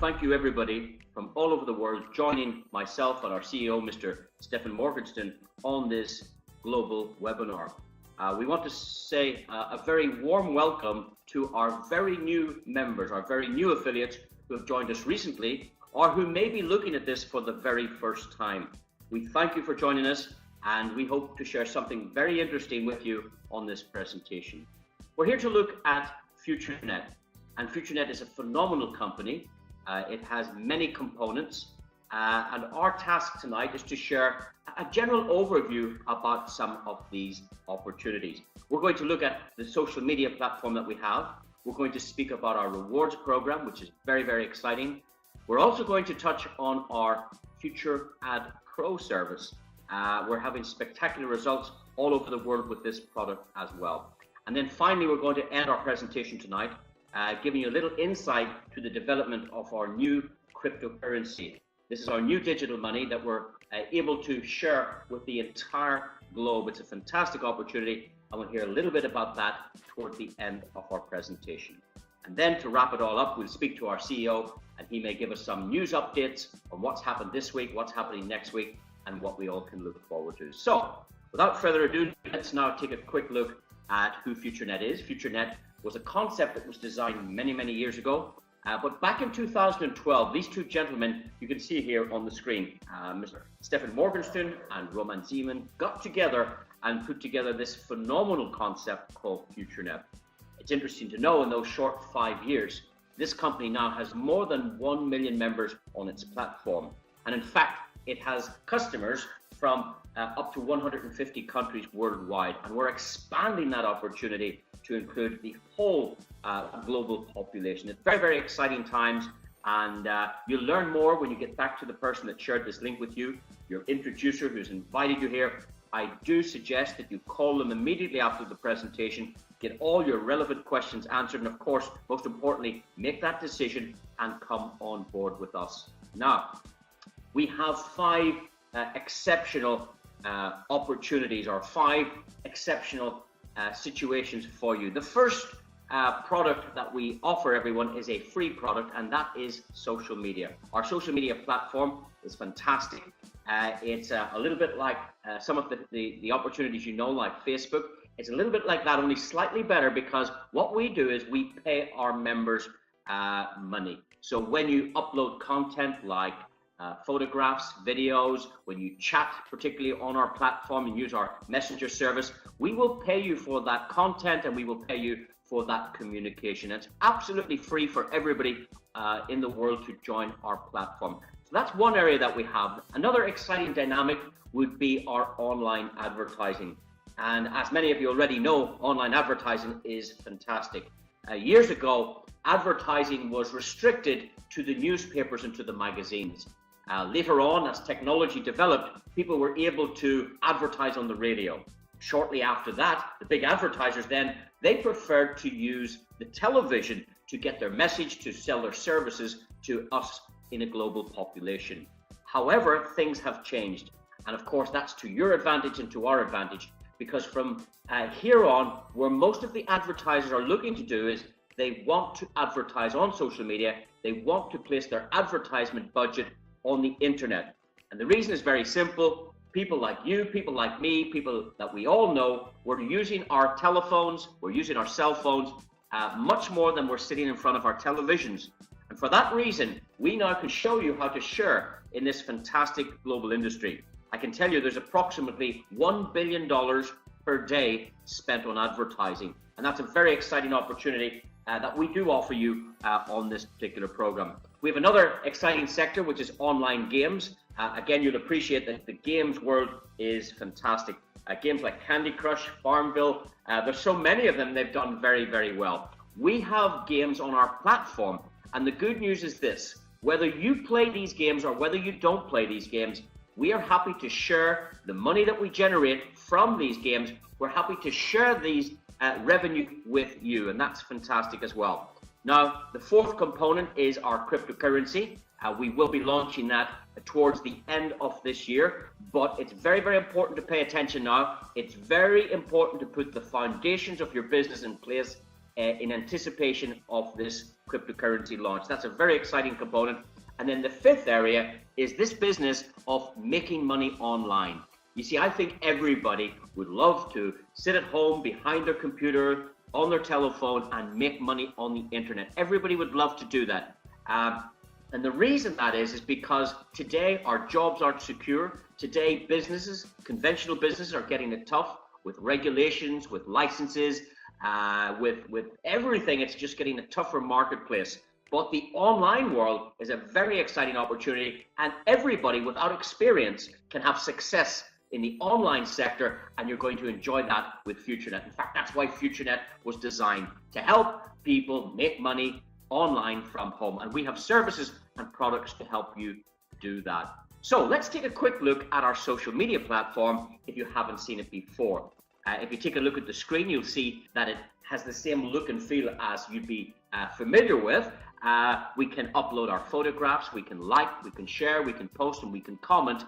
thank you everybody from all over the world joining myself and our CEO, Mr. Stephen Morgenstern, on this global webinar. We want to say a very warm welcome to our very new members, our very new affiliates who have joined us recently or who may be looking at this for the very first time. We thank you for joining us, and we hope to share something very interesting with you on this presentation. We're here to look at Futurenet, and Futurenet is a phenomenal company. It has many components, and our task tonight is to share a general overview about some of these opportunities. We're going to look at the social media platform that we have. We're going to speak about our rewards program, which is very, very exciting. We're also going to touch on our Futurenet Pro service. We're having spectacular results all over the world with this product as well. And then finally, we're going to end our presentation tonight giving you a little insight to the development of our new cryptocurrency. This is our new digital money that we're able to share with the entire globe. It's a fantastic opportunity, and we'll hear a little bit about that toward the end of our presentation. And then to wrap it all up, we'll speak to our CEO, and he may give us some news updates on what's happened this week, what's happening next week, and what we all can look forward to. So, without further ado, let's now take a quick look at who Futurenet is. Futurenet was a concept that was designed many, many years ago. But back in 2012, these two gentlemen, you can see here on the screen, Mr. Stephen Morgenstern and Roman Zeman, got together and put together this phenomenal concept called Futurenet. It's interesting to know in those short 5 years, this company now has more than 1 million members on its platform. And in fact, it has customers from up to 150 countries worldwide. And we're expanding that opportunity to include the whole global population. It's very, very exciting times, and you'll learn more when you get back to the person that shared this link with you, your introducer who's invited you here. I do suggest that you call them immediately after the presentation, get all your relevant questions answered, and of course, most importantly, make that decision and come on board with us. Now, we have 5 exceptional opportunities, or 5 exceptional situations for you. The first product that we offer everyone is a free product, and that is social media. Our social media platform is fantastic. It's a little bit like some of the opportunities you know, like Facebook. It's a little bit like that, only slightly better, because what we do is we pay our members money. So when you upload content like photographs, videos, when you chat, particularly on our platform and use our messenger service, we will pay you for that content, and we will pay you for that communication. It's absolutely free for everybody in the world to join our platform. So that's one area that we have. Another exciting dynamic would be our online advertising. And as many of you already know, online advertising is fantastic. Years ago, advertising was restricted to the newspapers and to the magazines. Later on, as technology developed, people were able to advertise on the radio. Shortly after that, the big advertisers then, they preferred to use the television to get their message, to sell their services to us in a global population. However, things have changed. And of course, that's to your advantage and to our advantage, because from here on, where most of the advertisers are looking to do is they want to advertise on social media. They want to place their advertisement budget on the internet. And the reason is very simple. People like you, people like me, people that we all know, we're using our telephones, we're using our cell phones much more than we're sitting in front of our televisions. And for that reason, we now can show you how to share in this fantastic global industry. I can tell you there's approximately $1 billion per day spent on advertising. And that's a very exciting opportunity that we do offer you on this particular program. We have another exciting sector, which is online games. Again, you'll appreciate that the games world is fantastic. Games like Candy Crush, Farmville, there's so many of them, they've done very, very well. We have games on our platform, and the good news is this: whether you play these games or whether you don't play these games, we are happy to share the money that we generate from these games. We're happy to share these revenue with you, and that's fantastic as well. Now, the fourth component is our cryptocurrency. We will be launching that towards the end of this year, but it's very, very important to pay attention now. It's very important to put the foundations of your business in place in anticipation of this cryptocurrency launch. That's a very exciting component. And then the fifth area is this business of making money online. You see, I think everybody would love to sit at home behind their computer, on their telephone, and make money on the internet. Everybody would love to do that. And the reason that is because today our jobs aren't secure. Today businesses, conventional businesses, are getting it tough with regulations, with licenses, with everything. It's just getting a tougher marketplace. But the online world is a very exciting opportunity, and everybody without experience can have success in the online sector, and you're going to enjoy that with Futurenet. In fact, that's why Futurenet was designed, to help people make money online from home. And we have services and products to help you do that. So let's take a quick look at our social media platform if you haven't seen it before. If you take a look at the screen, you'll see that it has the same look and feel as you'd be familiar with. We can upload our photographs, we can like, we can share, we can post, and we can comment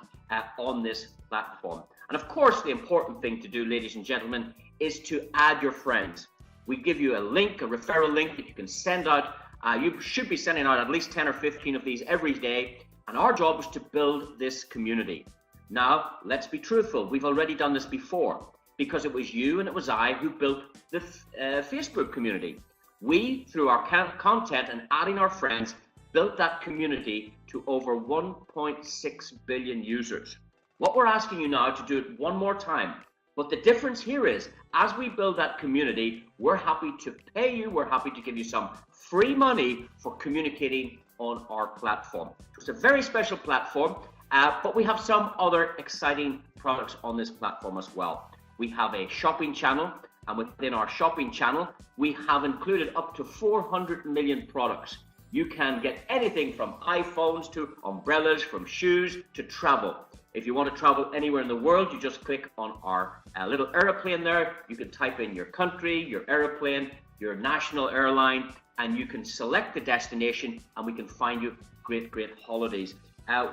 on this platform. And of course, the important thing to do, ladies and gentlemen, is to add your friends. We give you a link, a referral link that you can send out. You should be sending out at least 10 or 15 of these every day. And our job is to build this community. Now, let's be truthful. We've already done this before, because it was you and it was I who built the Facebook community. We, through our content and adding our friends, built that community to over 1.6 billion users. What we're asking you now to do it one more time. But the difference here is, as we build that community, we're happy to pay you, we're happy to give you some free money for communicating on our platform. It's a very special platform, but we have some other exciting products on this platform as well. We have a shopping channel, and within our shopping channel, we have included up to 400 million products. You can get anything from iPhones to umbrellas, from shoes to travel. If you want to travel anywhere in the world, you just click on our little airplane there. You can type in your country, your airplane, your national airline, and you can select the destination, and we can find you great holidays.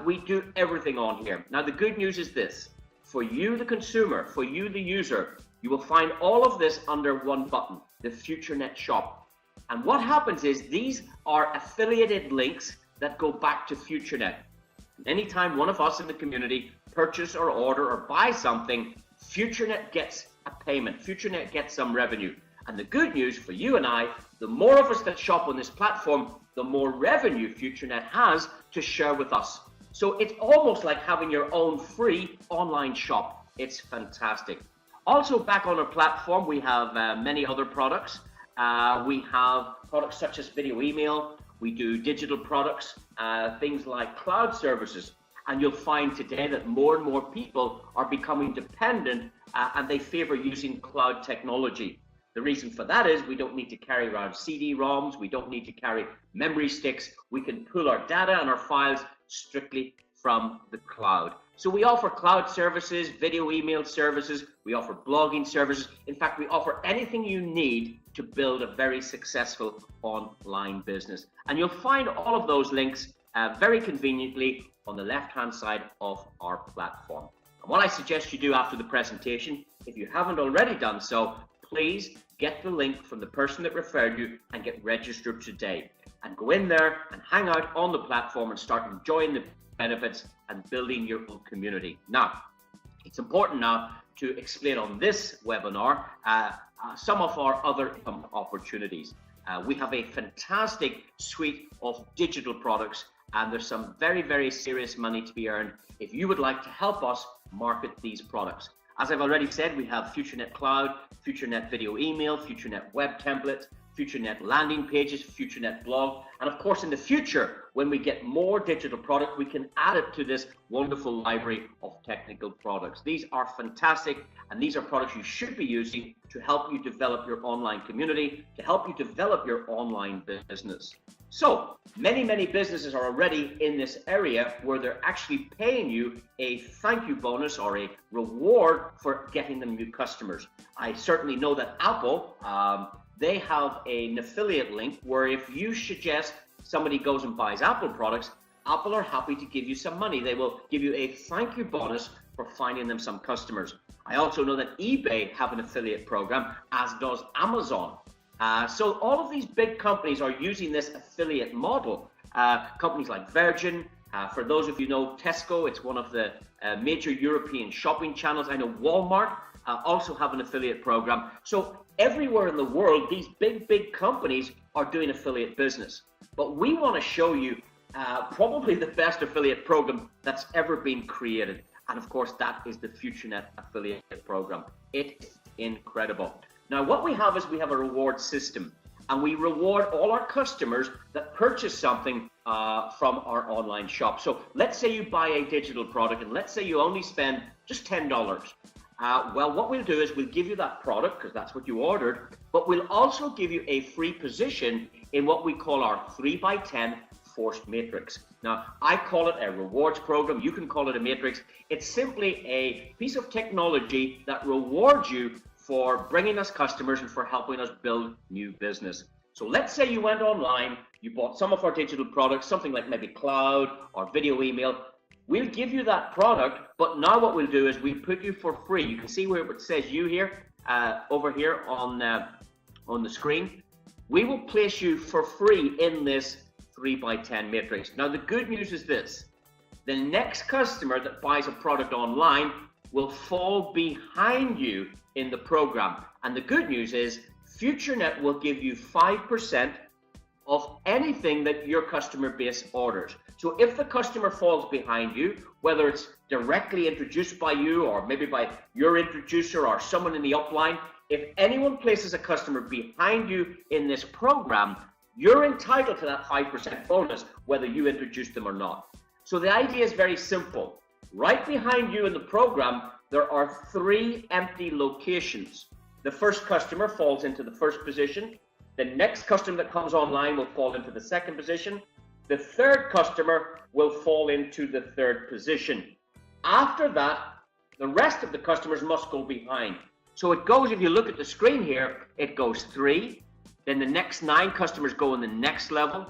We do everything on here. Now, the good news is this. For you, the consumer, for you, the user, you will find all of this under one button, the Futurenet shop. And what happens is these are affiliated links that go back to Futurenet. Anytime one of us in the community purchase or order or buy something, Futurenet gets a payment. Futurenet gets some revenue. And the good news for you and I, the more of us that shop on this platform, the more revenue Futurenet has to share with us. So it's almost like having your own free online shop. It's fantastic. Also, back on our platform, we have many other products. We have products such as video email. We do digital products, things like cloud services. And you'll find today that more and more people are becoming dependent and they favor using cloud technology. The reason for that is we don't need to carry around CD-ROMs. We don't need to carry memory sticks. We can pull our data and our files strictly from the cloud. So we offer cloud services, video email services. We offer blogging services. In fact, we offer anything you need to build a very successful online business. And you'll find all of those links very conveniently on the left-hand side of our platform. And what I suggest you do after the presentation, if you haven't already done so, please get the link from the person that referred you and get registered today. And go in there and hang out on the platform and start enjoying the benefits and building your own community. Now, it's important now to explain on this webinar some of our other opportunities. We have a fantastic suite of digital products, and there's some very serious money to be earned if you would like to help us market these products. As I've already said, we have Futurenet Cloud, Futurenet Video Email, Futurenet Web Templates, Futurenet landing pages, Futurenet blog, and of course in the future, when we get more digital product, we can add it to this wonderful library of technical products. These are fantastic, and these are products you should be using to help you develop your online community, to help you develop your online business. So many businesses are already in this area where they're actually paying you a thank you bonus or a reward for getting them new customers. I certainly know that Apple, they have an affiliate link where if you suggest somebody goes and buys Apple products, Apple are happy to give you some money. They will give you a thank you bonus for finding them some customers. I also know that eBay have an affiliate program, as does Amazon. So all of these big companies are using this affiliate model. Companies like Virgin, for those of you know Tesco, it's one of the major European shopping channels. I know Walmart also have an affiliate program. So everywhere in the world, these big companies are doing affiliate business. But we want to show you probably the best affiliate program that's ever been created. And of course, that is the Futurenet affiliate program. It's incredible. Now, what we have is we have a reward system, and we reward all our customers that purchase something from our online shop. So let's say you buy a digital product, and let's say you only spend just $10. Well, what we'll do is we'll give you that product because that's what you ordered, but we'll also give you a free position in what we call our 3x10 forced matrix. Now, I call it a rewards program. You can call it a matrix. It's simply a piece of technology that rewards you for bringing us customers and for helping us build new business. So let's say you went online, you bought some of our digital products, something like maybe cloud or video email. We'll give you that product, but now what we'll do is we'll put you for free. You can see where it says you here, over here on the screen. We will place you for free in this 3x10 matrix. Now, the good news is this: the next customer that buys a product online will fall behind you in the program. And the good news is Futurenet will give you 5% of anything that your customer base orders. So if the customer falls behind you, whether it's directly introduced by you or maybe by your introducer or someone in the upline, if anyone places a customer behind you in this program, you're entitled to that 5% bonus, whether you introduce them or not. So the idea is very simple. Right behind you in the program, there are 3 empty locations. The first customer falls into the first position. The next customer that comes online will fall into the second position. The third customer will fall into the third position. After that, the rest of the customers must go behind. So it goes, if you look at the screen here, it goes 3. Then the next 9 customers go in the next level.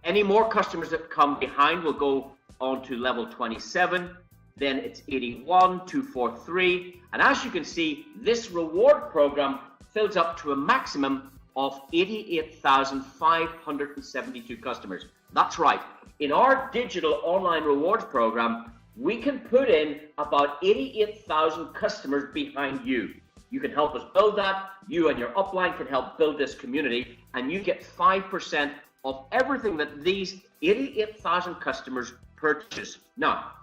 Any more customers that come behind will go on to level 27. Then it's 81, 243. And as you can see, this reward program fills up to a maximum of 88,572 customers. That's right. In our digital online rewards program, we can put in about 88,000 customers behind you. You can help us build that. You and your upline can help build this community, and you get 5% of everything that these 88,000 customers purchase. Now,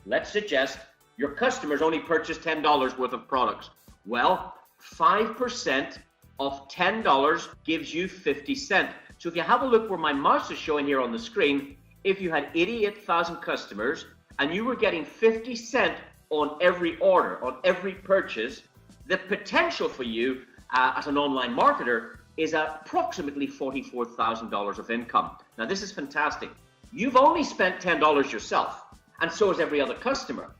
let's suggest your customers only purchase $10 worth of products. Well, 5% of $10 gives you 50 cents. So if you have a look where my mouse is showing here on the screen, if you had 88,000 customers and you were getting 50 cents on every order, on every purchase, the potential for you as an online marketer is approximately $44,000 of income. Now, this is fantastic. You've only spent $10 yourself, and so is every other customer.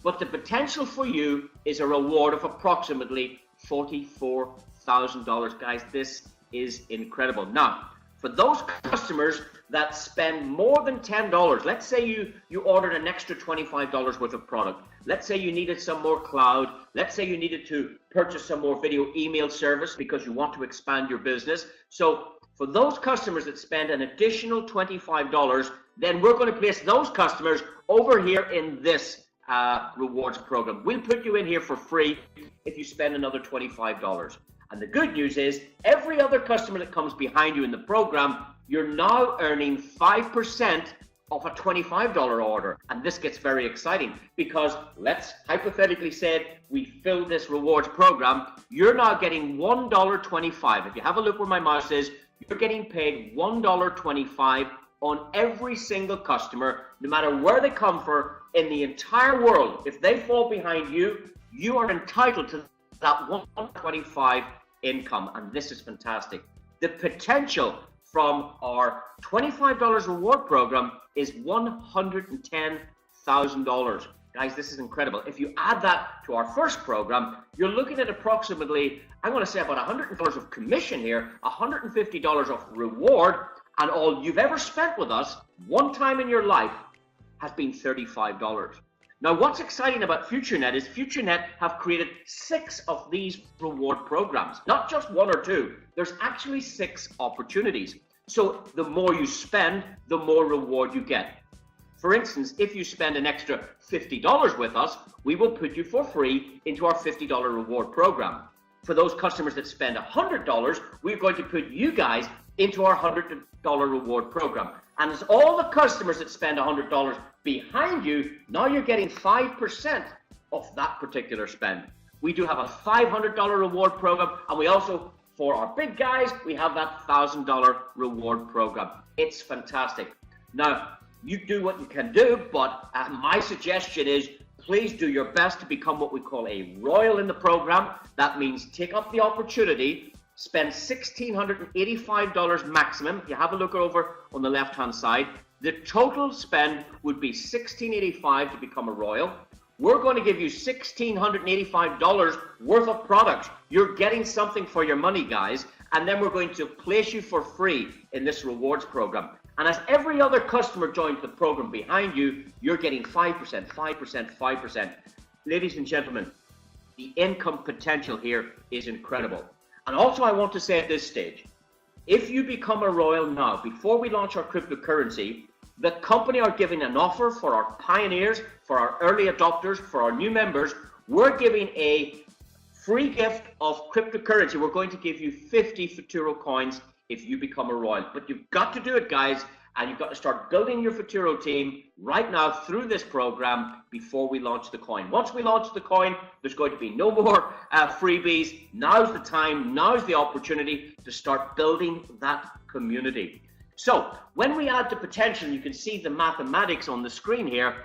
But the potential for you is a reward of approximately $44,000. Guys, this is incredible. Now, for those customers that spend more than $10, let's say you ordered an extra $25 worth of product. Let's say you needed some more cloud. Let's say you needed to purchase some more video email service because you want to expand your business. So for those customers that spend an additional $25, then we're going to place those customers over here in this rewards program. We'll put you in here for free if you spend another $25. And the good news is every other customer that comes behind you in the program, you're now earning 5% of a $25 order. And this gets very exciting because let's hypothetically say we fill this rewards program, you're now getting $1.25. If you have a look where my mouse is, you're getting paid $1.25 on every single customer, no matter where they come from in the entire world. If they fall behind you, you are entitled to that $1.25 income, and this is fantastic. The potential from our $25 reward program is $110,000. Guys, this is incredible. If you add that to our first program, you're looking at approximately, I'm going to say about $100 of commission here, $150 of reward, and all you've ever spent with us one time in your life has been $35. Now, what's exciting about Futurenet is Futurenet have created 6 of these reward programs, not just 1 or 2. There's actually 6 opportunities. So the more you spend, the more reward you get. For instance, if you spend an extra $50 with us, we will put you for free into our $50 reward program. For those customers that spend $100, we're going to put you guys into our $100 reward program. And as all the customers that spend $100 behind you, now you're getting 5% of that particular spend. We do have a $500 reward program, and we also, for our big guys, we have that $1,000 reward program. It's fantastic. Now, you do what you can do, but my suggestion is please do your best to become what we call a royal in the program. That means take up the opportunity, spend $1,685 maximum. If you have a look over on the left-hand side, the total spend would be $1,685 to become a royal. We're going to give you $1,685 worth of products. You're getting something for your money, guys. And then we're going to place you for free in this rewards program. And as every other customer joins the program behind you, you're getting 5%, 5%, 5%. Ladies and gentlemen, the income potential here is incredible. And also I want to say at this stage, if you become a royal now, before we launch our cryptocurrency, the company are giving an offer for our pioneers, for our early adopters, for our new members. We're giving a free gift of cryptocurrency. We're going to give you 50 Futuro coins if you become a royal. But you've got to do it, guys, and you've got to start building your Futuro team right now through this program before we launch the coin. Once we launch the coin, there's going to be no more freebies. Now's the time, now's the opportunity to start building that community. So when we add the potential, you can see the mathematics on the screen here.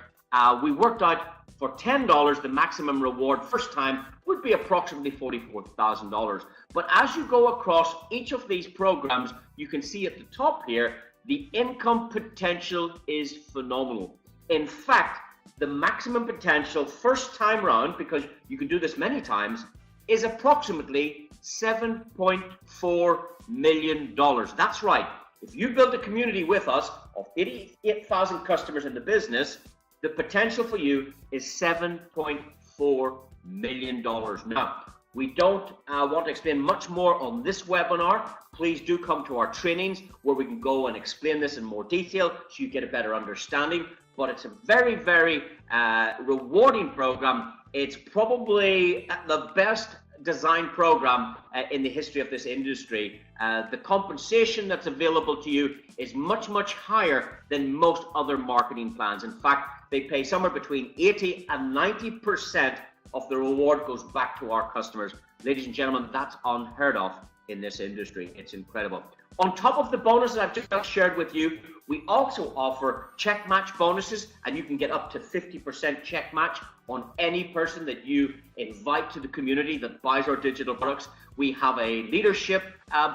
We worked out for $10, the maximum reward first time would be approximately $44,000. But as you go across each of these programs, you can see at the top here, the income potential is phenomenal. In fact, the maximum potential first time round, because you can do this many times, is approximately $7.4 million. That's right. If you build a community with us of 88,000 customers in the business, the potential for you is $7.4 million. Now, we don't want to explain much more on this webinar. Please do come to our trainings where we can go and explain this in more detail so you get a better understanding. But it's a very, very rewarding program. It's probably the best design program in the history of this industry. The compensation that's available to you is much, much higher than most other marketing plans. In fact, they pay somewhere between 80 and 90% of the reward goes back to our customers. Ladies and gentlemen, that's unheard of in this industry. It's incredible. On top of the bonuses I've just shared with you, we also offer check match bonuses, and you can get up to 50% check match on any person that you invite to the community that buys our digital products. We have a leadership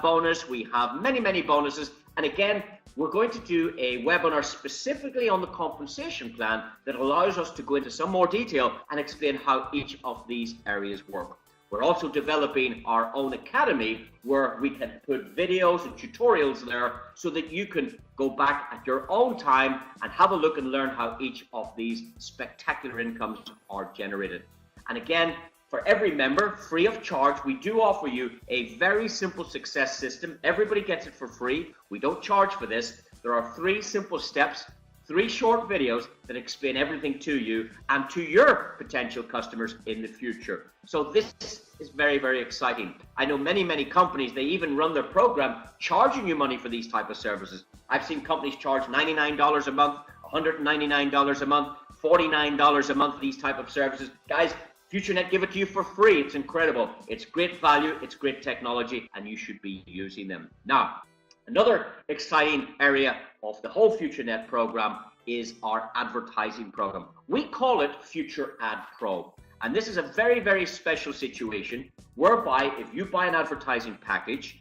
bonus. We have many, many bonuses. And again, we're going to do a webinar specifically on the compensation plan that allows us to go into some more detail and explain how each of these areas work. We're also developing our own academy where we can put videos and tutorials there so that you can go back at your own time and have a look and learn how each of these spectacular incomes are generated. And again, for every member, free of charge, we do offer you a very simple success system. Everybody gets it for free. We don't charge for this. There are 3 simple steps, 3 short videos that explain everything to you and to your potential customers in the future. So this is very, very exciting. I know many, many companies, they even run their program charging you money for these type of services. I've seen companies charge $99 a month, $199 a month, $49 a month for these type of services. Guys, Futurenet give it to you for free. It's incredible. It's great value. It's great technology, and you should be using them. Now, another exciting area of the whole Futurenet program is our advertising program. We call it Future Ad Pro. And this is a very, very special situation whereby if you buy an advertising package,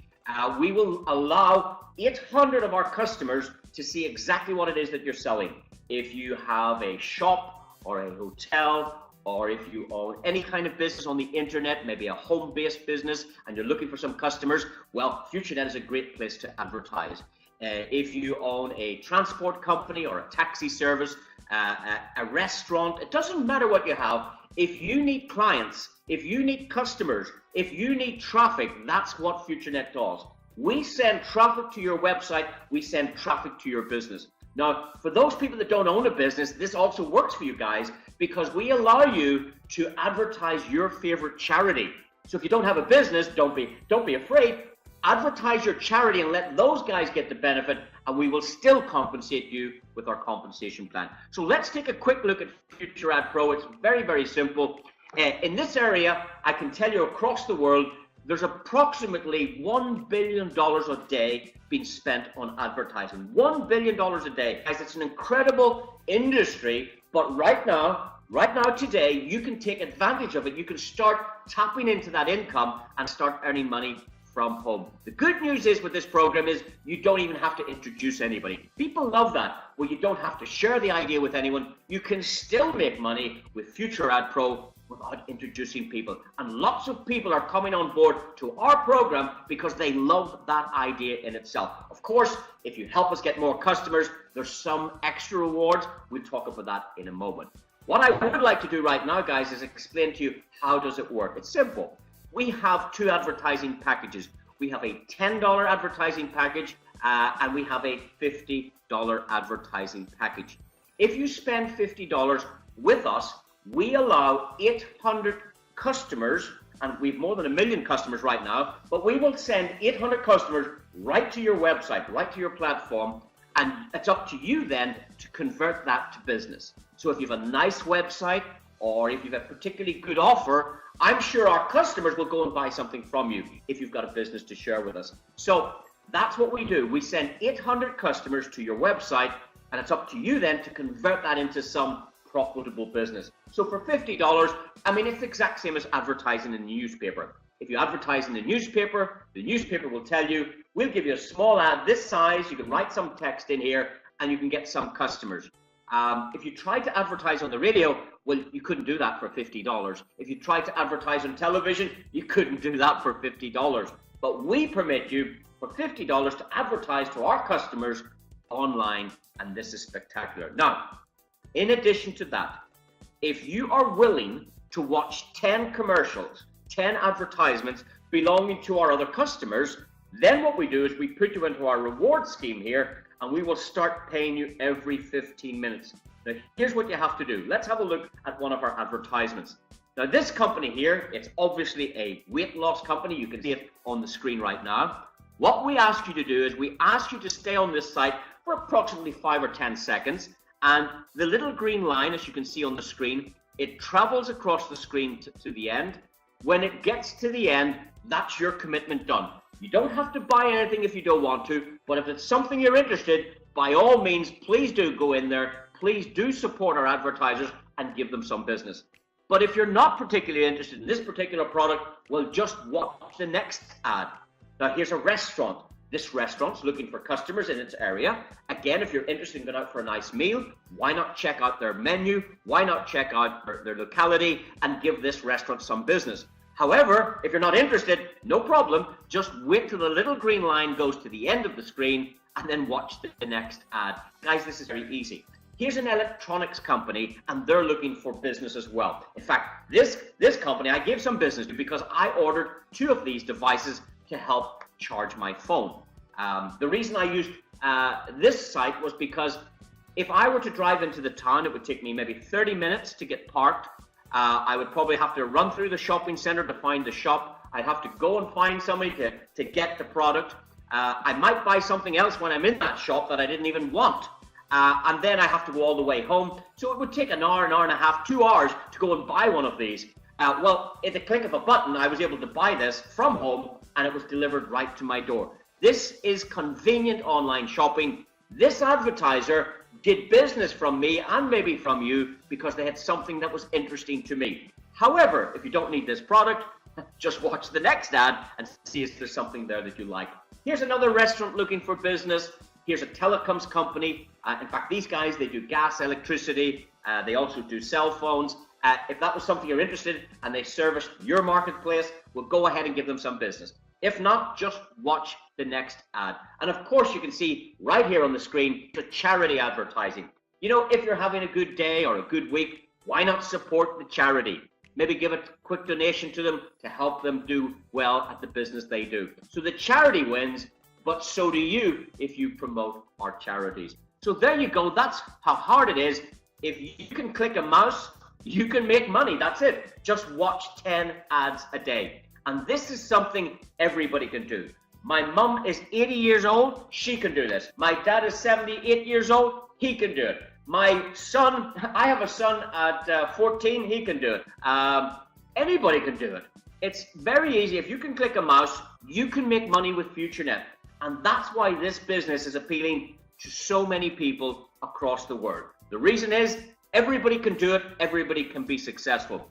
we will allow 800 of our customers to see exactly what it is that you're selling. If you have a shop or a hotel, or if you own any kind of business on the internet, maybe a home-based business, and you're looking for some customers, well, Futurenet is a great place to advertise. if you own a transport company or a taxi service, a restaurant, it doesn't matter what you have. If you need clients, if you need customers, if you need traffic, that's what Futurenet does. We send traffic to your website, we send traffic to your business. Now, for those people that don't own a business, this also works for you guys because we allow you to advertise your favorite charity. So if you don't have a business, don't be afraid. Advertise your charity and let those guys get the benefit, and we will still compensate you with our compensation plan. So let's take a quick look at FutureAd Pro. It's very, very simple. In this area, I can tell you across the world, there's approximately $1 billion a day being spent on advertising. $1 billion a day. Guys, it's an incredible industry, but right now, today, you can take advantage of it. You can start tapping into that income and start earning money from home. The good news is with this program is you don't even have to introduce anybody. People love that, where you don't have to share the idea with anyone. You can still make money with FutureAd Pro without introducing people. And lots of people are coming on board to our program because they love that idea in itself. Of course, if you help us get more customers, there's some extra rewards. We'll talk about that in a moment. What I would like to do right now, guys, is explain to you how does it work. It's simple. We have two advertising packages. We have a $10 advertising package and we have a $50 advertising package. If you spend $50 with us, we allow 800 customers, and we've more than 1 million customers right now, but we will send 800 customers right to your website, right to your platform, and it's up to you then to convert that to business. So if you have a nice website or if you have a particularly good offer, I'm sure our customers will go and buy something from you if you've got a business to share with us. So that's what we do. We send 800 customers to your website, and it's up to you then to convert that into some profitable business. So for $50, I mean, it's the exact same as advertising in the newspaper. If you advertise in the newspaper will tell you, we'll give you a small ad this size, you can write some text in here, and you can get some customers. If you tried to advertise on the radio, well, you couldn't do that for $50. If you tried to advertise on television, you couldn't do that for $50. But we permit you for $50 to advertise to our customers online, and this is spectacular. Now, in addition to that, if you are willing to watch 10 commercials, 10 advertisements belonging to our other customers, then what we do is we put you into our reward scheme here, and we will start paying you every 15 minutes. Now, here's what you have to do. Let's have a look at one of our advertisements. Now, this company here, it's obviously a weight loss company. You can see it on the screen right now. What we ask you to do is we ask you to stay on this site for approximately 5 or 10 seconds. And the little green line, as you can see on the screen, it travels across the screen to the end. When it gets to the end, that's your commitment done. You don't have to buy anything if you don't want to, but if it's something you're interested, by all means, please do go in there. Please do support our advertisers and give them some business. But if you're not particularly interested in this particular product, well, just watch the next ad. Now, here's a restaurant. This restaurant's looking for customers in its area. Again, if you're interested in going out for a nice meal, why not check out their menu? Why not check out their locality and give this restaurant some business? However, if you're not interested, no problem. Just wait till the little green line goes to the end of the screen and then watch the next ad. Guys, this is very easy. Here's an electronics company, and they're looking for business as well. In fact, this company, I gave some business to because I ordered 2 of these devices to help charge my phone. The reason I used this site was because if I were to drive into the town, it would take me maybe 30 minutes to get parked. I would probably have to run through the shopping center to find the shop. I'd have to go and find somebody to get the product. I might buy something else when I'm in that shop that I didn't even want. And then I have to go all the way home. So it would take an hour and a half, 2 hours to go and buy one of these. Well, at the click of a button, I was able to buy this from home, and it was delivered right to my door. This is convenient online shopping. This advertiser did business from me and maybe from you because they had something that was interesting to me. However, if you don't need this product, just watch the next ad and see if there's something there that you like. Here's another restaurant looking for business. Here's a telecoms company. In fact, these guys, they do gas, electricity. They also do cell phones. If that was something you're interested in and they service your marketplace, we'll go ahead and give them some business. If not, just watch the next ad. And of course, you can see right here on the screen the charity advertising. You know, if you're having a good day or a good week, why not support the charity? Maybe give a quick donation to them to help them do well at the business they do. So the charity wins, but so do you if you promote our charities. So there you go. That's how hard it is. If you can click a mouse, you can make money. That's it. Just watch 10 ads a day. And this is something everybody can do. My mum is 80 years old. She can do this. My dad is 78 years old. He can do it. My son, I have a son at 14. He can do it. Anybody can do it. It's very easy. If you can click a mouse, you can make money with Futurenet. And that's why this business is appealing to so many people across the world. The reason is everybody can do it. Everybody can be successful.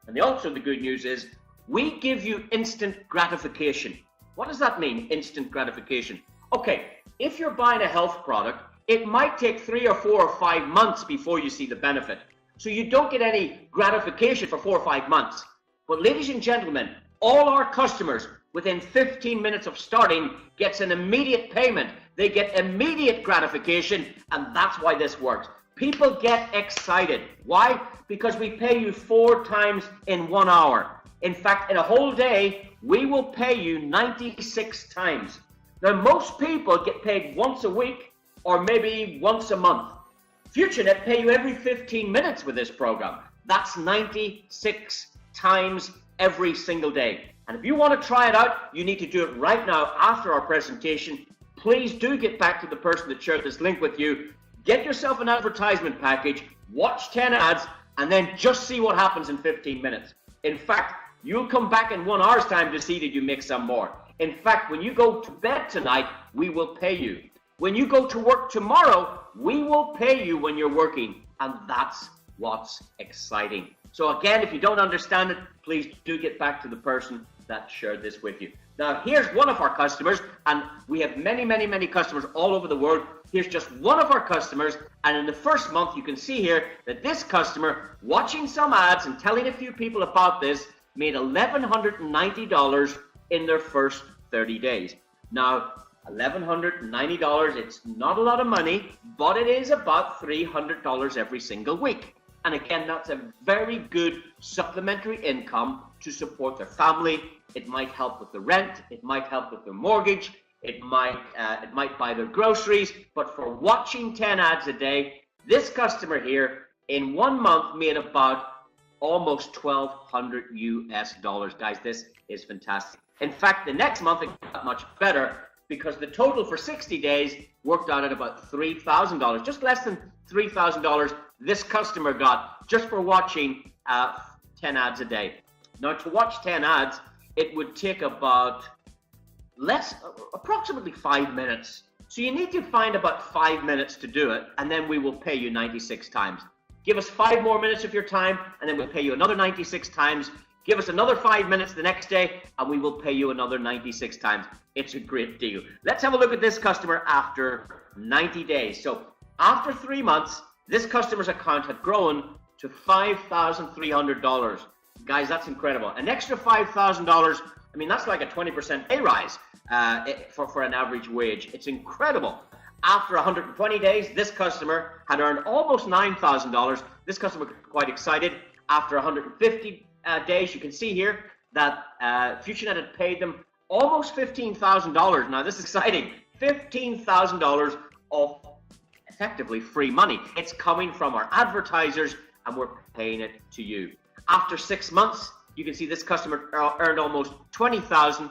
And also the good news is we give you instant gratification. What does that mean, instant gratification? Okay, if you're buying a health product, it might take 3 or 4 or 5 months before you see the benefit. So you don't get any gratification for 4 or 5 months. But ladies and gentlemen, all our customers within 15 minutes of starting gets an immediate payment. They get immediate gratification, and that's why this works. People get excited. Why? Because we pay you 4 times in 1 hour. In fact, in a whole day, we will pay you 96 times. Now, most people get paid once a week or maybe once a month. Futurenet pay you every 15 minutes with this program. That's 96 times every single day. And if you want to try it out, you need to do it right now after our presentation. Please do get back to the person that shared this link with you. Get yourself an advertisement package, watch 10 ads, and then just see what happens in 15 minutes. In fact, you'll come back in 1 hour's time to see that you make some more. In fact, when you go to bed tonight, we will pay you. When you go to work tomorrow, we will pay you when you're working. And that's what's exciting. So again, if you don't understand it, please do get back to the person that shared this with you. Now, here's one of our customers, and we have many, many, many customers all over the world. Here's just one of our customers, and in the first month, you can see here that this customer, watching some ads and telling a few people about this, made $1,190 in their first 30 days. Now, $1,190, it's not a lot of money, but it is about $300 every single week. And again, that's a very good supplementary income to support their family. It might help with the rent, it might help with their mortgage, it might buy their groceries. But for watching 10 ads a day, this customer here in 1 month made about almost $1,200 US. Guys, this is fantastic. In fact, the next month it got much better because the total for 60 days worked out at about $3,000, just less than $3,000 this customer got just for watching 10 ads a day. Now, to watch 10 ads, it would take about approximately 5 minutes. So you need to find about 5 minutes to do it, and then we will pay you 96 times. Give us 5 more minutes of your time, and then we'll pay you another 96 times. Give us another 5 minutes the next day, and we will pay you another 96 times. It's a great deal. Let's have a look at this customer after 90 days. So after 3 months, this customer's account had grown to $5,300. Guys, that's incredible. An extra $5,000, I mean, that's like a 20% pay rise for an average wage. It's incredible. After 120 days, this customer had earned almost $9,000. This customer got quite excited. After 150 days, you can see here that Futurenet had paid them almost $15,000. Now, this is exciting. $15,000 of effectively free money. It's coming from our advertisers, and we're paying it to you. After 6 months, you can see this customer earned almost $20,000,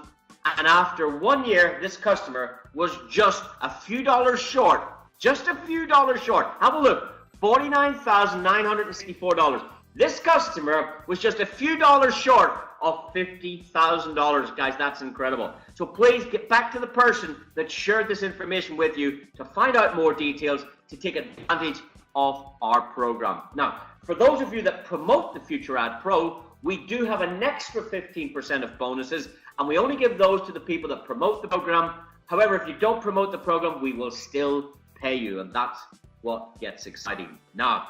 and after 1 year, this customer was just a few dollars short. Just a few dollars short. Have a look. $49,964. This customer was just a few dollars short of $50,000. Guys, that's incredible. So please get back to the person that shared this information with you to find out more details, to take advantage of our program. Now, for those of you that promote the Future Ad Pro, we do have an extra 15% of bonuses, and we only give those to the people that promote the program. However, if you don't promote the program, we will still pay you, and that's what gets exciting. Now,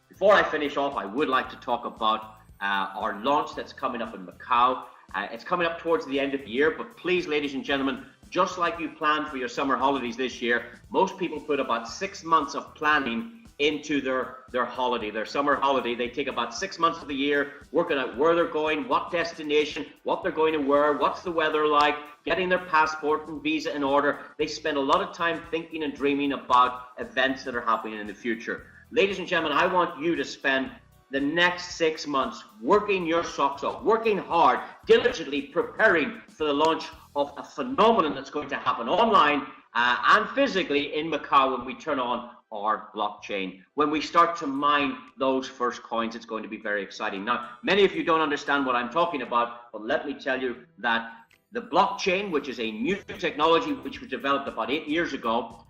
before I finish off, I would like to talk about our launch that's coming up in Macau. It's coming up towards the end of the year, but please, ladies and gentlemen, just like you planned for your summer holidays this year, most people put about 6 months of planning into their holiday, their summer holiday. They take about 6 months of the year working out where they're going, what destination, what they're going to wear, what's the weather like, getting their passport and visa in order. They spend a lot of time thinking and dreaming about events that are happening in the future. Ladies and gentlemen, I want you to spend the next 6 months working your socks off, working hard, diligently preparing for the launch of a phenomenon that's going to happen online and physically in Macau when we turn on our blockchain. When we start to mine those first coins, it's going to be very exciting. Now, many of you don't understand what I'm talking about, but let me tell you that the blockchain, which is a new technology which was developed about 8 years ago,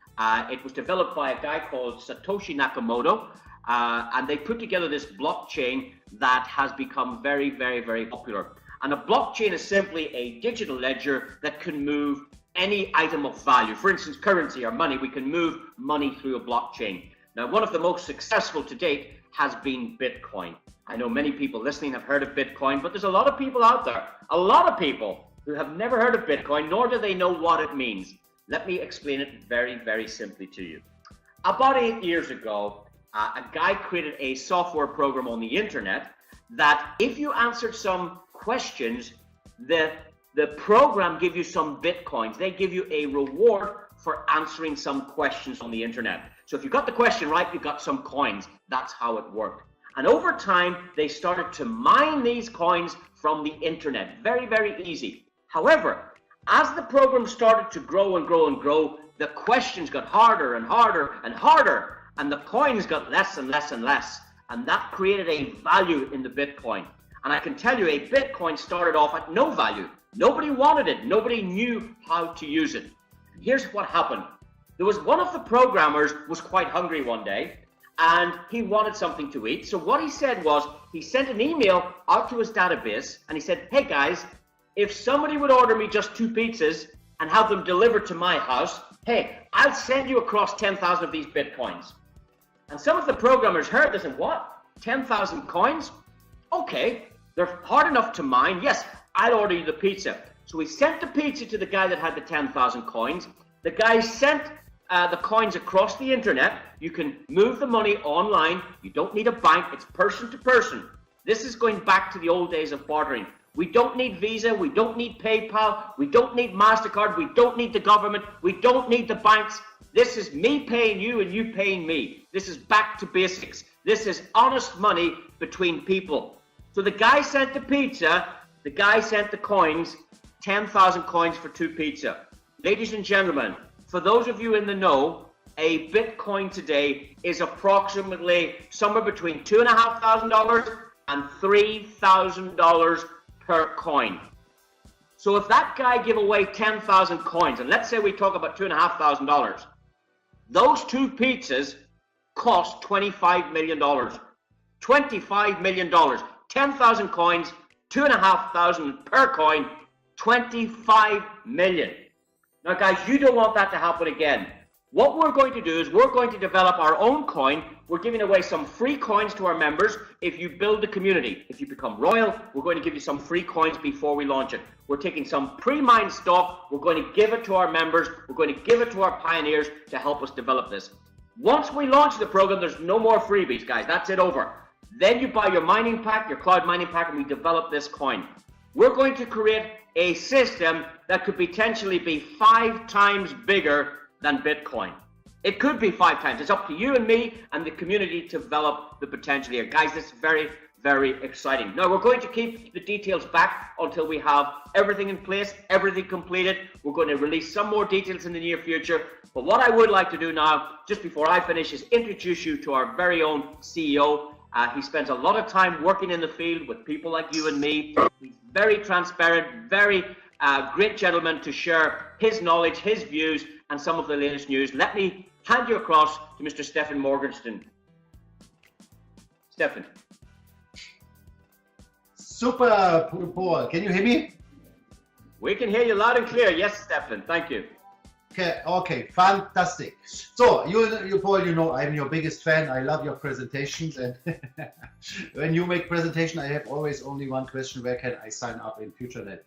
it was developed by a guy called Satoshi Nakamoto, and they put together this blockchain that has become very, very, very popular. And a blockchain is simply a digital ledger that can move any item of value. For instance, currency or money, we can move money through a blockchain. Now, one of the most successful to date has been Bitcoin. I know many people listening have heard of Bitcoin, but there's a lot of people out there, a lot of people who have never heard of Bitcoin, nor do they know what it means. Let me explain it very, very simply to you. About 8 years ago, a guy created a software program on the internet that if you answered some questions, the program give you some Bitcoins. They give you a reward for answering some questions on the internet. So if you got the question right, you got some coins. That's how it worked. And over time, they started to mine these coins from the internet. Very, very easy. However, as the program started to grow and grow and grow, the questions got harder and harder and harder, and the coins got less and less and less. And that created a value in the Bitcoin. And I can tell you, a Bitcoin started off at no value. Nobody wanted it. Nobody knew how to use it. Here's what happened. There was one of the programmers was quite hungry one day, and he wanted something to eat. So what he said was, he sent an email out to his database, and he said, hey guys, if somebody would order me just 2 pizzas and have them delivered to my house, hey, I'll send you across 10,000 of these Bitcoins. And some of the programmers heard this and what? 10,000 coins? Okay, they're hard enough to mine. Yes, I'll order you the pizza. So we sent the pizza to the guy that had the 10,000 coins. The guy sent the coins across the internet. You can move the money online. You don't need a bank. It's person to person. This is going back to the old days of bartering. We don't need Visa. We don't need PayPal. We don't need MasterCard. We don't need the government. We don't need the banks. This is me paying you and you paying me. This is back to basics. This is honest money between people. So the guy sent the pizza. The guy sent the coins, 10,000 coins for 2 pizza. Ladies and gentlemen, for those of you in the know, a Bitcoin today is approximately somewhere between $2,500 and $3,000 per coin. So if that guy give away 10,000 coins, and let's say we talk about $2,500, those 2 pizzas cost $25 million. $25 million. 10,000 coins, 2,500 per coin, 25 million. Now guys, you don't want that to happen again. What we're going to do is we're going to develop our own coin. We're giving away some free coins to our members if you build the community. If you become royal, we're going to give you some free coins before we launch it. We're taking some pre-mined stock. We're going to give it to our members. We're going to give it to our pioneers to help us develop this. Once we launch the program, there's no more freebies, guys. That's it, over. Then you buy your mining pack, your cloud mining pack, and we develop this coin. We're going to create a system that could potentially be 5 times bigger than Bitcoin. It could be 5 times. It's up to you and me and the community to develop the potential here. Guys, this is very, very exciting. Now, we're going to keep the details back until we have everything in place, everything completed. We're going to release some more details in the near future. But what I would like to do now, just before I finish, is introduce you to our very own CEO. He spends a lot of time working in the field with people like you and me. He's very transparent, very great gentleman to share his knowledge, his views, and some of the latest news. Let me hand you across to Mr. Stephen Morgenstern. Stephen. Super, Paul. Can you hear me? We can hear you loud and clear. Yes, Stephen. Thank you. Okay, okay, fantastic. So you Paul, you know I'm your biggest fan. I love your presentations, and when you make presentation, I have always only one question: where can I sign up in Futurenet?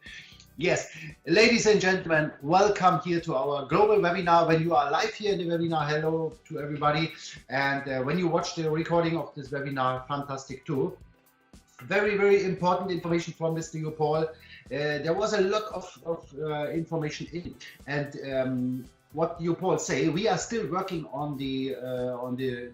Yes, ladies and gentlemen, welcome here to our global webinar. When you are live here in the webinar, hello to everybody, and when you watch the recording of this webinar, fantastic too. Very, very important information from Mr. Paul. There was a lot of information in, and what you Paul say, we are still working on the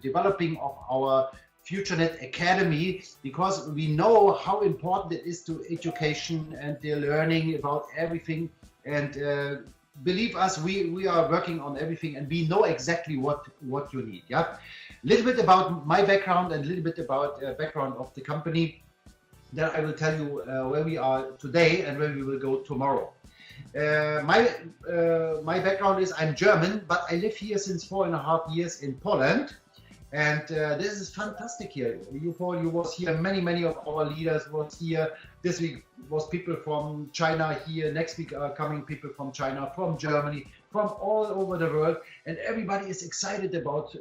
developing of our Futurenet Academy, because we know how important it is to education and the learning about everything. And believe us, we are working on everything, and we know exactly what you need. Yeah, a little bit about my background and a little bit about background of the company. Then I will tell you where we are today and where we will go tomorrow. My background is I'm German, but I live here since 4.5 years in Poland, and this is fantastic here. You Paul, you was here. Many of our leaders was here. This week was people from China here. Next week are coming people from China, from Germany, from all over the world, and everybody is excited about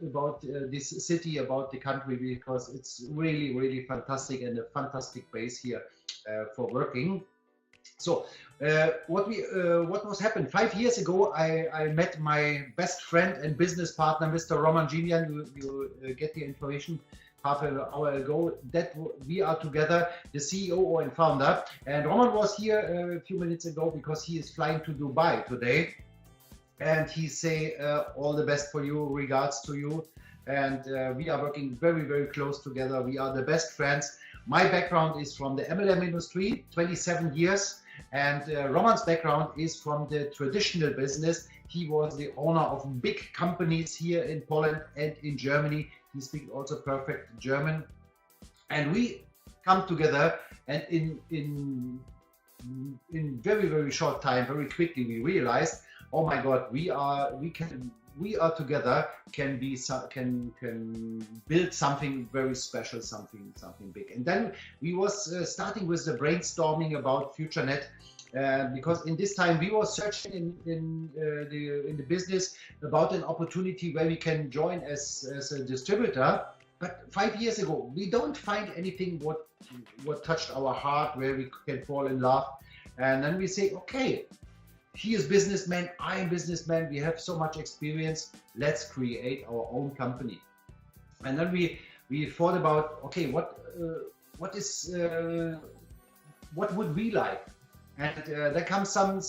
this city, about the country, because it's really fantastic and a fantastic base here for working. So what was happened 5 years ago, I met my best friend and business partner, Mr. Roman Ginian. You get the information half an hour ago that we are together, the CEO and founder. And Roman was here a few minutes ago because he is flying to Dubai today. And he say all the best for you, regards to you, and we are working very close together. We are the best friends. My background is from the MLM industry, 27 years, and Roman's background is from the traditional business. He was the owner of big companies here in Poland and in Germany. He speaks also perfect German, and we come together, and in very short time, very quickly, we realized, oh my God, we are together, can build something very special, something big. And then we was starting with the brainstorming about Futurenet, because in this time we were searching in the business about an opportunity where we can join as a distributor. But 5 years ago, we don't find anything what touched our heart, where we can fall in love. And then we say, okay, he is businessman, I am businessman, we have so much experience, let's create our own company. And then we thought about, okay, what would we like? And there comes some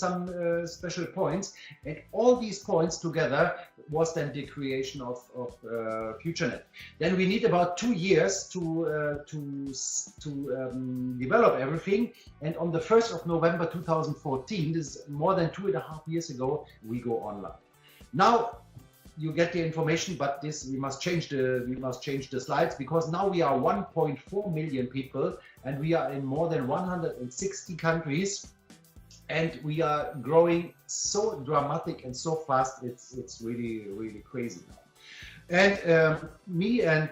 special points, and all these points together was then the creation of Futurenet. Then we need about 2 years to develop everything, and on the 1st of November 2014, this is more than 2.5 years ago, we go online. Now you get the information, but this we must change the slides, because now we are 1.4 million people, and we are in more than 160 countries. And we are growing so dramatic and so fast, it's really crazy now. And me and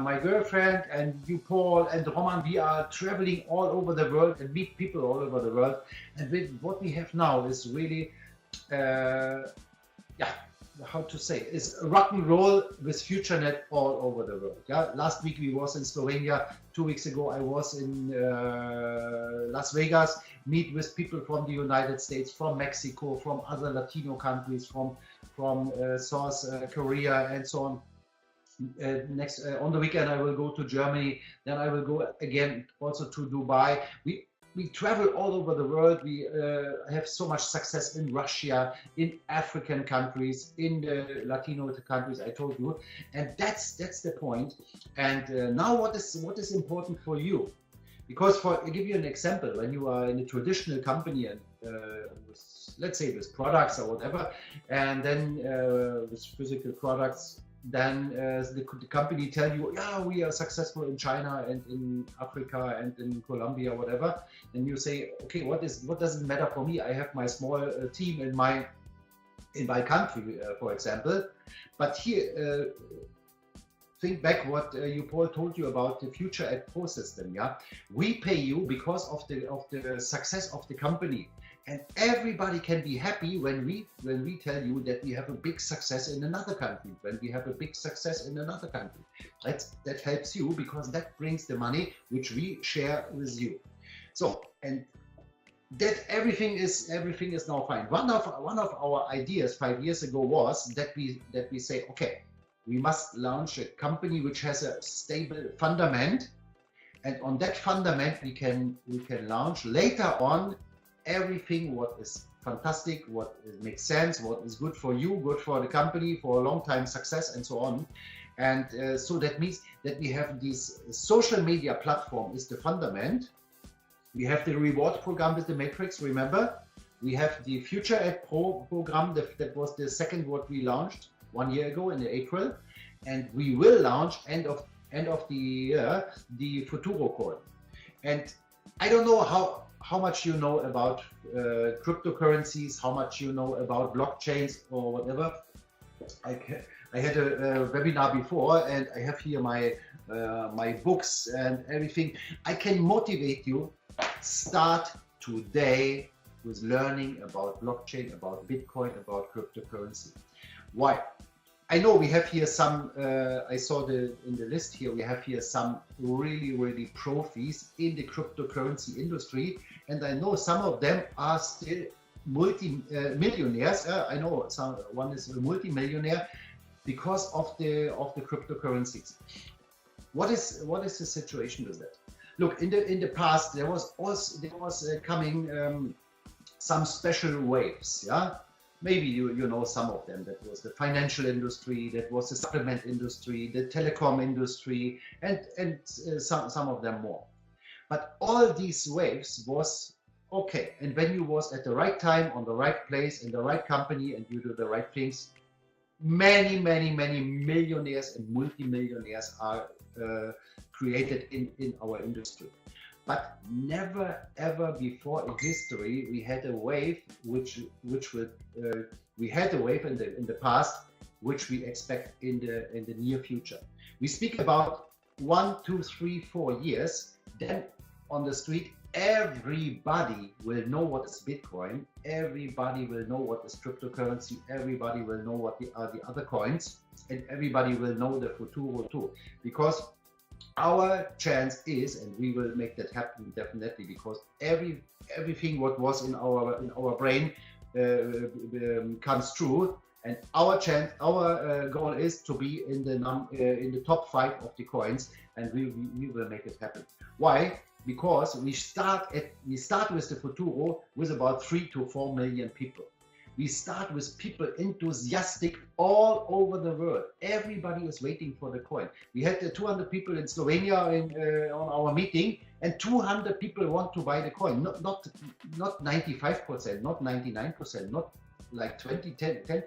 my girlfriend and you, Paul, and Roman, we are traveling all over the world and meet people all over the world. And with what we have now is really, how to say, is rock and roll with Futurenet all over the world. Yeah, last week we was in Slovenia. 2 weeks ago I was in Las Vegas, meet with people from the United States, from Mexico, from other Latino countries, from South Korea, and so on. Next on the weekend I will go to Germany. Then I will go again also to Dubai. We travel all over the world. We have so much success in Russia, in African countries, in the Latino countries, I told you. And that's the point. And now what is important for you? Because I give you an example, when you are in a traditional company and let's say with products or whatever, and then with physical products, then the company tell you, yeah, we are successful in China and in Africa and in Colombia, whatever. And you say, okay, what does it matter for me? I have my small team in my country, for example. But here, think back what Paul told you about the Futurenet Pro system. Yeah, we pay you because of the success of the company. And everybody can be happy when we tell you that we have a big success in another country, when we have a big success in another country. That helps you, because that brings the money which we share with you. So, and that everything is now fine. One of our ideas 5 years ago was that we say, okay, we must launch a company which has a stable fundament, and on that fundament we can launch later on everything what is fantastic, what makes sense, what is good for you, good for the company, for a long time success, and so on. And so that means that we have this social media platform is the fundament. We have the reward program with the matrix, remember? We have the Futurenet Pro program, that was the second what we launched 1 year ago in April. And we will launch end of the year the Futuro coin. And I don't know how much you know about cryptocurrencies, how much you know about blockchains or whatever. I had a webinar before, and I have here my books and everything. I can motivate you. Start today with learning about blockchain, about Bitcoin, about cryptocurrency. Why? I know we have here some, I saw in the list here, we have here some really profis in the cryptocurrency industry, and I know some of them are still multi-millionaires. I know one is a multi-millionaire because of the cryptocurrencies. What is the situation with that? Look, in the past there was coming some special waves, yeah. Maybe you know some of them. That was the financial industry, that was the supplement industry, the telecom industry, and some of them more. But all these waves was okay. And when you was at the right time, on the right place, in the right company, and you do the right things, many millionaires and multi-millionaires are created in our industry. But never ever before in history we had a wave we had a wave in the past which we expect in the near future. We speak about 1, 2, 3, 4 years. Then on the street everybody will know what is Bitcoin. Everybody will know what is cryptocurrency. Everybody will know what are the other coins, and everybody will know the Futuro too, because our chance is, and we will make that happen definitely, because everything what was in our brain comes true, and our goal is to be in the top 5 of the coins, and we will make it happen. Why? Because we start with the Futuro with about 3 to 4 million people. We start with people enthusiastic all over the world. Everybody is waiting for the coin. We had 200 people in Slovenia on our meeting, and 200 people want to buy the coin. Not 95%, not 99%, not like 10%.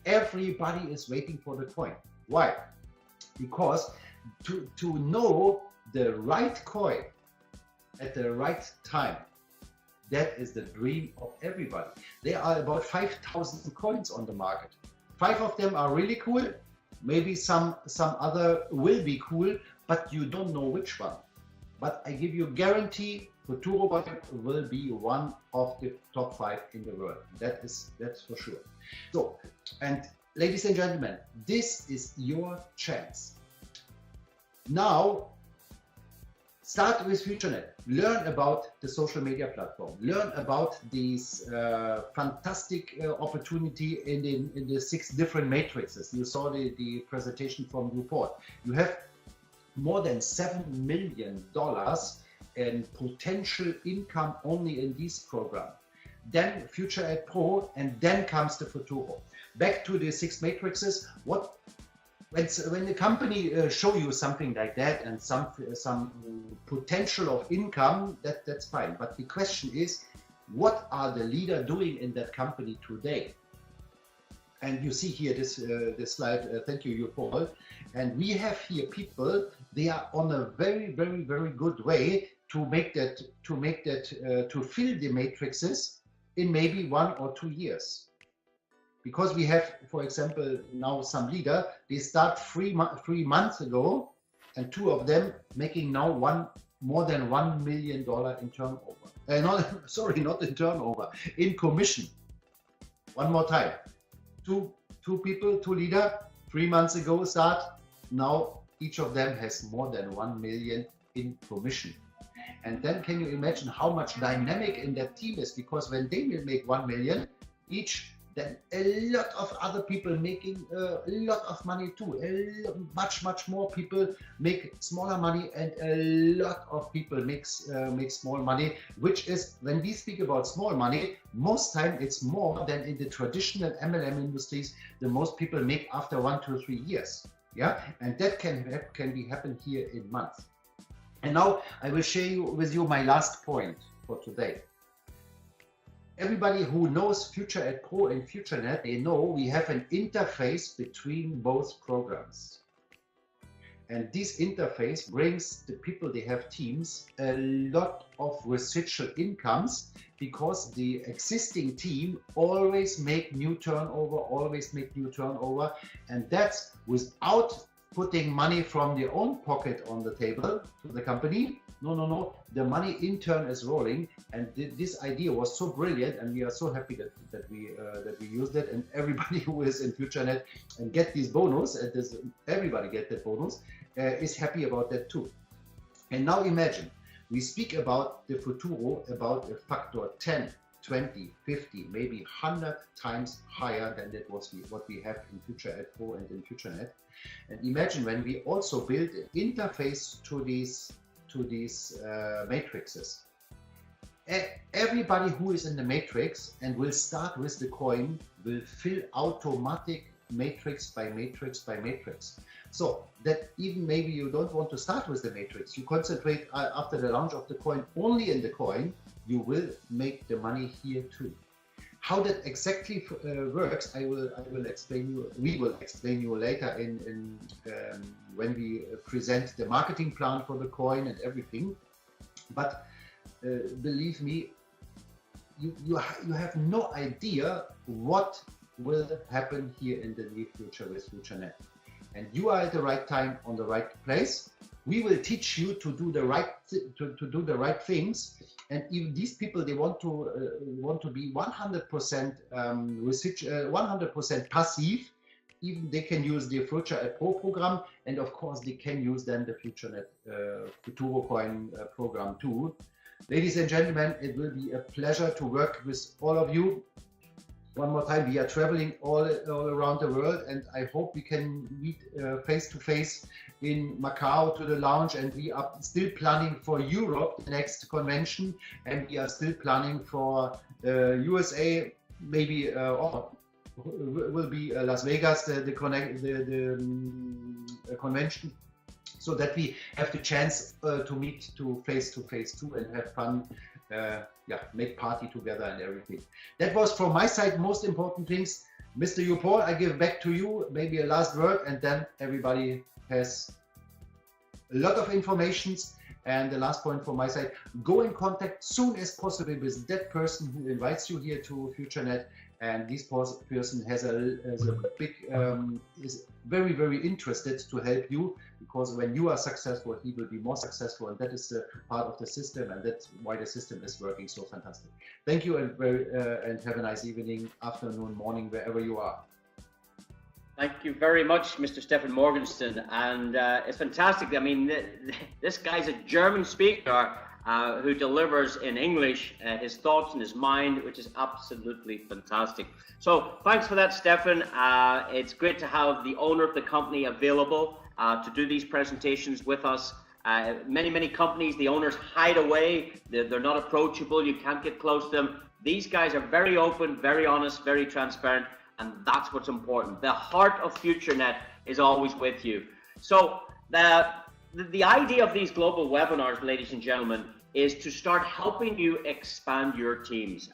Everybody is waiting for the coin. Why? Because to know the right coin at the right time, that is the dream of everybody. There are about 5,000 coins on the market. 5 of them are really cool. Maybe some other will be cool, but you don't know which one. But I give you guarantee, Futuro will be one of the top 5 in the world. That's for sure. So, and ladies and gentlemen, this is your chance. Now, start with Futurenet. Learn about the social media platform. Learn about these fantastic opportunity in the 6 different matrices. You saw the presentation from Newport. You have more than $7 million in potential income only in this program. Then Futurenet Pro, and then comes the Futuro. Back to the 6 matrices. When the company show you something like that and some potential of income, that's fine. But the question is, what are the leader doing in that company today? And you see here this slide. Thank you, Paul. And we have here people. They are on a very good way to fill the matrices in maybe 1 or 2 years. Because we have, for example, now some leader, they start 3 months ago, and 2 of them making now more than $1 million in turnover. Not in turnover, in commission. One more time. Two people, two leader, 3 months ago start. Now each of them has more than 1 million in commission. And then can you imagine how much dynamic in that team is? Because when they will make 1 million each, then a lot of other people making a lot of money too. Much more people make smaller money, and a lot of people make small money, which is, when we speak about small money, most time it's more than in the traditional MLM industries the most people make after 1 to 3 years. Yeah, and that can be happen here in months. And now I will share with you my last point for today. Everybody who knows Futurenet Pro and Futurenet, they know we have an interface between both programs. And this interface brings the people, they have teams, a lot of residual incomes, because the existing team always make new turnover, and that's without putting money from their own pocket on the table to the company. No. The money in turn is rolling, and this idea was so brilliant, and we are so happy that we used it. And everybody who is in Futurenet and get this bonus, and everybody get that bonus, is happy about that too. And now imagine, we speak about the Futuro about a factor 10, 20, 50, maybe 100 times higher than that was what we have in Futurenet Pro and in Futurenet. And imagine when we also build an interface to these matrices. Everybody who is in the matrix and will start with the coin will fill automatic matrix by matrix by matrix. So that even maybe you don't want to start with the matrix, you concentrate after the launch of the coin only in the coin, you will make the money here too. How that exactly works, I will explain you. We will explain you later when we present the marketing plan for the coin and everything. But believe me, you have no idea what will happen here in the near future with Futurenet. And you are at the right time on the right place. We will teach you to do the right things. And if these people, they want to be 100% 100% passive, even they can use the Futurenet Pro program, and of course they can use then the Futurenet Futuro Coin program too. Ladies and gentlemen, it will be a pleasure to work with all of you. One more time, we are traveling all around the world, and I hope we can meet face to face in Macau to the launch. And we are still planning for Europe, the next convention, and we are still planning for USA, maybe will be Las Vegas, the convention, so that we have the chance to meet face to face too and have fun. Make party together and everything. That was from my side most important things. Mr. Paul, I give back to you, maybe a last word, and then everybody has a lot of informations. And the last point from my side, go in contact soon as possible with that person who invites you here to Futurenet. And this person has a big, is very, very interested to help you, because when you are successful, he will be more successful, and that is the part of the system, and that's why the system is working so fantastic. Thank you, and have a nice evening, afternoon, morning, wherever you are. Thank you very much, Mr. Stefan Morgenstern, and it's fantastic. I mean, this guy's a German speaker who delivers in English his thoughts and his mind, which is absolutely fantastic. So thanks for that, Stefan. It's great to have the owner of the company available to do these presentations with us. Many companies, the owners hide away. They're not approachable. You can't get close to them. These guys are very open, very honest, very transparent, and that's what's important. The heart of Futurenet is always with you. So the idea of these global webinars, ladies and gentlemen, is to start helping you expand your teams.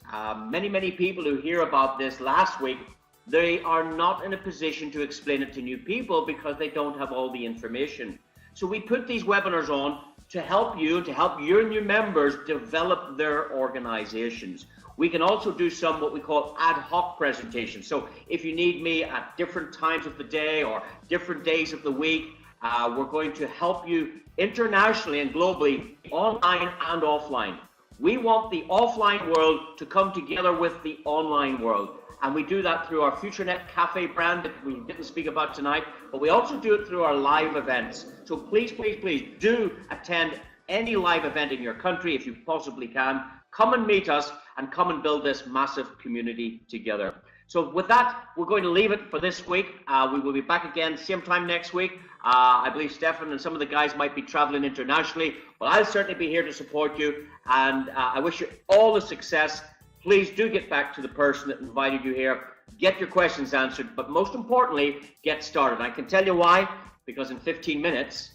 Many people who hear about this last week, they are not in a position to explain it to new people because they don't have all the information. So we put these webinars on to help you, to help your new members develop their organizations. We can also do some what we call ad hoc presentations. So if you need me at different times of the day or different days of the week, we're going to help you internationally and globally, online and offline. We want the offline world to come together with the online world. And we do that through our Futurenet Cafe brand that we didn't speak about tonight, but we also do it through our live events. So please, please, please do attend any live event in your country if you possibly can. Come and meet us and come and build this massive community together. So with that, we're going to leave it for this week. We will be back again same time next week. I believe Stefan and some of the guys might be traveling internationally, but I'll certainly be here to support you. And I wish you all the success. Please do get back to the person that invited you here. Get your questions answered, but most importantly, get started. I can tell you why, because in 15 minutes,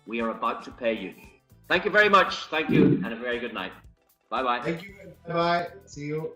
we are about to pay you. Thank you very much. Thank you, and a very good night. Bye-bye. Thank you. Bye-bye. See you.